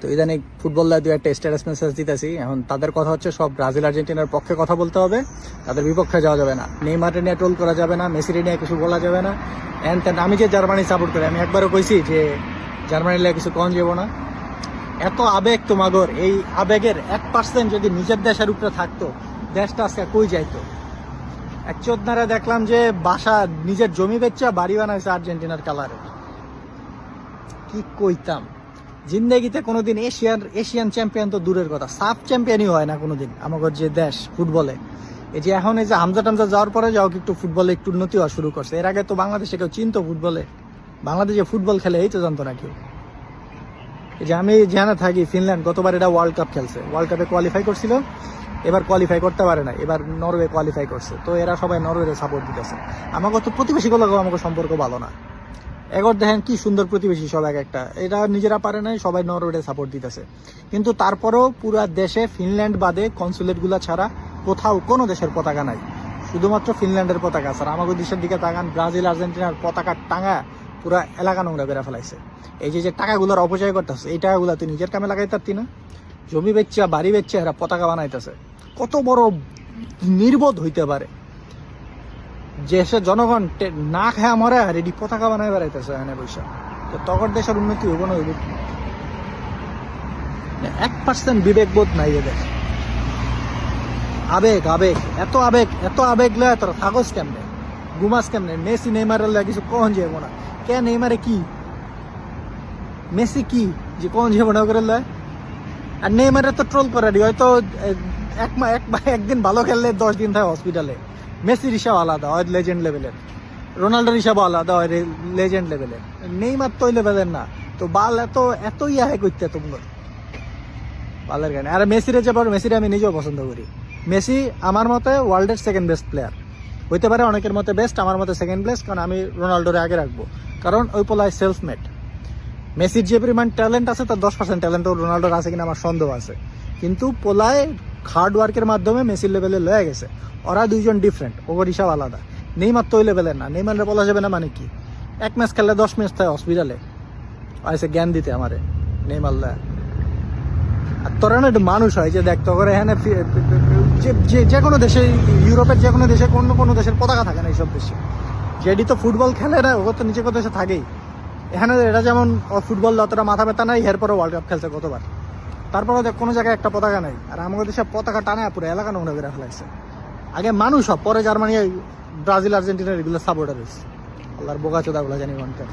তো ইদানিং ফুটবল দু একটা স্ট্যাটাস মেসেজ দিতেছি। এখন তাদের কথা হচ্ছে সব ব্রাজিল আর্জেন্টিনার পক্ষে কথা বলতে হবে, তাদের বিপক্ষে যাওয়া যাবে না, নেইমারে নিয়ে ট্রোল করা যাবে না, মেসিরে নিয়ে কিছু বলা যাবে না। অ্যান্ড তেন আমি যে জার্মানি সাপোর্ট করি, আমি একবারও কইছি যে জার্মানি নিয়ে কিছু কম যাবো না। এত আবেগ তোমাগর, এই আবেগের 1% যদি নিজের দেশের উপরে থাকতো, দেশটা আজকে কই যাইতো। এক চোদনারা দেখলাম যে বাসা নিজের জমি বেচা বাড়ি বানাইছে আর্জেন্টিনার কালারে। কি কইতাম, জিন্দেগিতে কোনোদিন এশিয়ান চ্যাম্পিয়ন তো দূরের কথা, সাব চ্যাম্পিয়নই হয় না কোনোদিন আমাদের যে দেশ ফুটবলে। এই যে এখন এই যে হামজা টামজা যাওয়ার পরে যাও একটু ফুটবলে একটু উন্নতি হওয়া শুরু করছে। এর আগে তো বাংলাদেশে কেউ চিনতো ফুটবলে, বাংলাদেশে ফুটবল খেলে এই তো জানতো না কেউ। এই যে আমি যেখানে থাকি ফিনল্যান্ড গতবার এটা ওয়ার্ল্ড কাপ খেলছে, ওয়ার্ল্ড কাপে কোয়ালিফাই করছিল, এবার কোয়ালিফাই করতে পারে না, এবার নরওয়ে কোয়ালিফাই করছে। তো এরা সবাই নরওয়ের সাপোর্ট দিতেছে। আমাকে তো প্রতিবেশীগুলোকেও আমাকে সম্পর্ক ভালো না। এগর দেখেন কি সুন্দর প্রতিবেশী সব এক একটা, এটা নিজেরা পারে নাই, সবাই নরওয়েতে সাপোর্ট দিতেছে। কিন্তু তারপরেও পুরা দেশে ফিনল্যান্ড বাদে কনসুলেট গুলা ছাড়া কোথাও কোনো দেশের পতাকা নাই, শুধুমাত্র ফিনল্যান্ডের পতাকা। স্যার আমাকে দেশের দিকে তাকান, ব্রাজিল আর্জেন্টিনার পতাকা টাঙা পুরা এলাকা নোংরা বেড়া ফেলাইছে। এই যে টাকাগুলোর অপচয় করতেছে, এই টাকাগুলো তুই নিজের কামে লাগাই পারতি না? জমি বেচা বাড়ি বেচা এরা পতাকা বানাইতেছে। কত বড় নির্বোধ হইতে পারে যে সে জনগণ না খায় মরে আর এটি পতাকা বানায় বেড়াইতেছে এখানে বৈশা। তো তখন দেশের উন্নতি হইব না, হইব 1% বিবেকবোধ নাই এদের। আবেগ আবেগ, এত আবেগ লয় তোর থাকস কেমনে, ঘুমাস কেমনে? মেসি নেইমারের লয় কিছু কখন যাবো না কে? নেইমারে কি, মেসি কি যে কখন যাবো না করে লয়? আর নেইমারে তো ট্রোল করারই হয়তো একদিন ভালো খেললে 10 দিন থাকে হসপিটালে। মেসির হিসাব আলাদা হয়, লেজেন্ড লেভেলের। রোনাল্ডোর হিসাব আলাদা হয়, লেজেন্ড লেভেলের। নেইমার তো ওই লেভেলের না। তো বাল এত ইয়ে করতে তোমরা বালের গানে। আর মেসিরে যে পারো, মেসিরে আমি নিজেও পছন্দ করি। মেসি আমার মতে ওয়ার্ল্ডের সেকেন্ড বেস্ট প্লেয়ার হইতে পারে, অনেকের মতে বেস্ট, আমার মতে সেকেন্ড বেস্ট। কারণ আমি রোনাল্ডোরে আগে রাখবো, কারণ ওই পোলায় সেলফ মেড। মেসির যে পরিমাণ ট্যালেন্ট আছে তার 10% ট্যালেন্ট রোনাল্ডোর আছে কিনা আমার সন্দেহ আছে। কিন্তু পোলায় হার্ড ওয়ার্কের মাধ্যমে মেসির লেভেলে লয়ে গেছে। ওরা দুইজন ডিফারেন্ট, ওর হিসাব আলাদা। নেইমার তো ওই লেভেলের না। নেইমারে বলা যাবে না মানে কি, 1 ম্যাচ খেললে 10 ম্যাচ থাকে হসপিটালে, আইসে জ্ঞান দিতে আমারে নেইমার লয়। আর তোরা না একটু মানুষ হয় যে দেখতো করে এখানে যে কোনো দেশে, ইউরোপের যে কোনো দেশে কোনো দেশের পতাকা থাকে না এইসব দেশে। যেটি তো ফুটবল খেলে না, ওর তো নিচে কোনো দেশে থাকেই। এখানে এটা যেমন ফুটবল অতটা মাথা ব্যথা নাই, এরপরে ওয়ার্ল্ড কাপ খেলছে কতবার, তারপরে দেখ কোনো জায়গায় একটা পতাকা নাই। আর আমাদের দেশে পতাকা টানে পুরো এলাকা নোংরা করে ফেলাইছে। আগে মানুষ সব, পরে জার্মানি ব্রাজিল আর্জেন্টিনার এগুলো সাপোর্টার হয়েছে। আল্লাহর বোকা চোদাগুলো জানি মনকার।